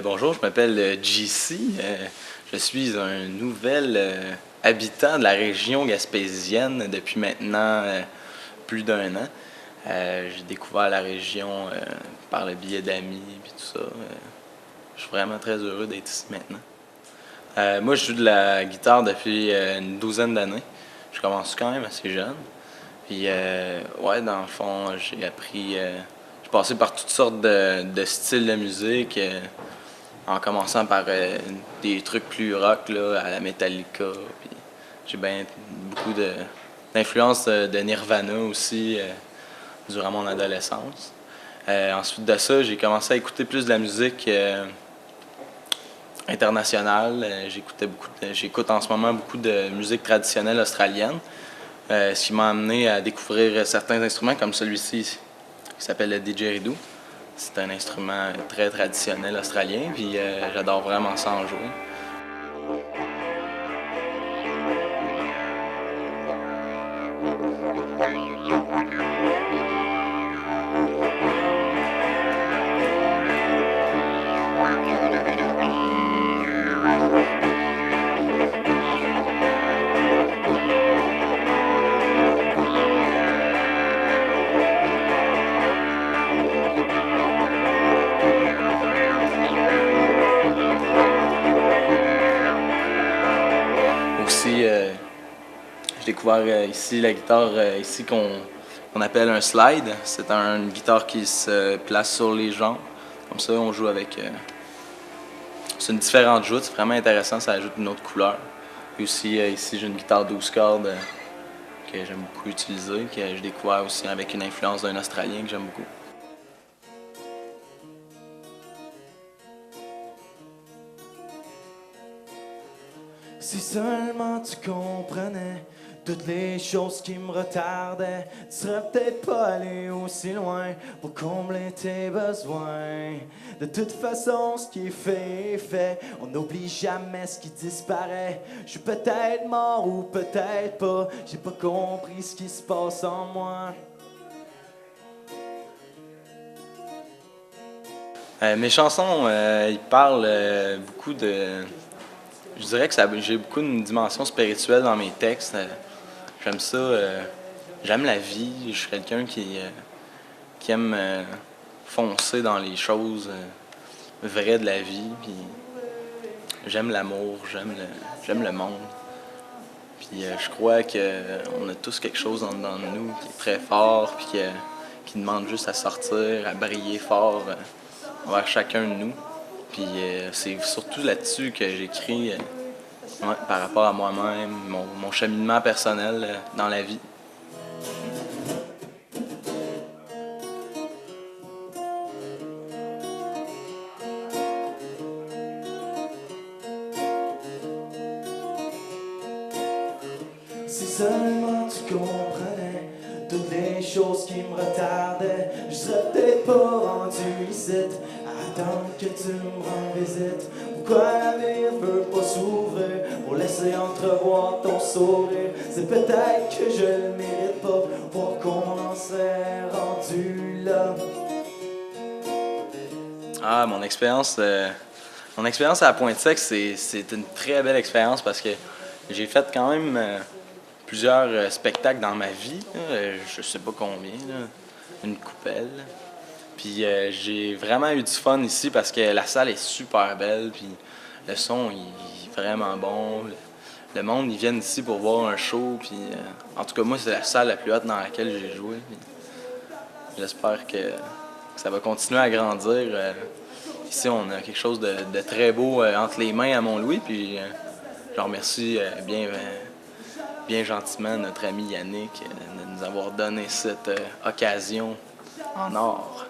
Bonjour, je m'appelle JC. Je suis un nouvel habitant de la région gaspésienne depuis maintenant plus d'1 an. J'ai découvert la région par le biais d'amis et tout ça. Je suis vraiment très heureux d'être ici maintenant. Moi, je joue de la guitare depuis une douzaine d'années. Je commence quand même assez jeune. Puis, ouais, dans le fond, j'ai appris. J'ai passé par toutes sortes de styles de musique. En commençant par des trucs plus rock là, à la Metallica. Puis j'ai bien beaucoup d'influence de Nirvana aussi durant mon adolescence. Ensuite de ça, j'ai commencé à écouter plus de la musique internationale. J'écoute en ce moment beaucoup de musique traditionnelle australienne, ce qui m'a amené à découvrir certains instruments comme celui-ci qui s'appelle le didgeridoo. C'est un instrument très traditionnel australien, puis j'adore vraiment ça en jouer. Aussi, j'ai découvert ici la guitare ici qu'on appelle un slide. C'est une guitare qui se place sur les jambes. Comme ça, on joue avec... c'est une différente joute, c'est vraiment intéressant, ça ajoute une autre couleur. Et aussi, ici, j'ai une guitare 12 cordes que j'aime beaucoup utiliser, que j'ai découvert aussi avec une influence d'un Australien que j'aime beaucoup. Si seulement tu comprenais toutes les choses qui me retardaient, tu serais peut-être pas allé aussi loin pour combler tes besoins. De toute façon, ce qui est fait est fait, on n'oublie jamais ce qui disparaît. Je suis peut-être mort ou peut-être pas, j'ai pas compris ce qui se passe en moi. Mes chansons, ils parlent beaucoup de... Je dirais que j'ai beaucoup une dimension spirituelle dans mes textes. J'aime ça. J'aime la vie. Je suis quelqu'un qui aime foncer dans les choses vraies de la vie. Puis j'aime l'amour, j'aime le monde. Puis je crois qu'on a tous quelque chose en dedans de nous qui est très fort, puis qui demande juste à sortir, à briller fort envers chacun de nous. Puis c'est surtout là-dessus que j'écris par rapport à moi-même, mon cheminement personnel dans la vie. Si seulement tu comprenais toutes les choses qui me retardaient, je serais peut-être pas rendu ici à attendre que tu me rendes visite. Pourquoi la vie veut pas s'ouvrir pour laisser entrevoir ton sourire? C'est peut-être que je le mérite pas pour qu'on en serait rendu là. Ah, mon expérience à la Pointe-Sec, c'est une très belle expérience parce que j'ai fait quand même plusieurs spectacles dans ma vie, là, je sais pas combien, là, une coupelle. Puis j'ai vraiment eu du fun ici parce que la salle est super belle, puis le son il est vraiment bon. Le monde, ils viennent ici pour voir un show, puis en tout cas moi c'est la salle la plus haute dans laquelle j'ai joué. J'espère que ça va continuer à grandir. Ici on a quelque chose de très beau entre les mains à Mont-Louis, puis je remercie bien gentiment notre ami Yannick de nous avoir donné cette occasion en or.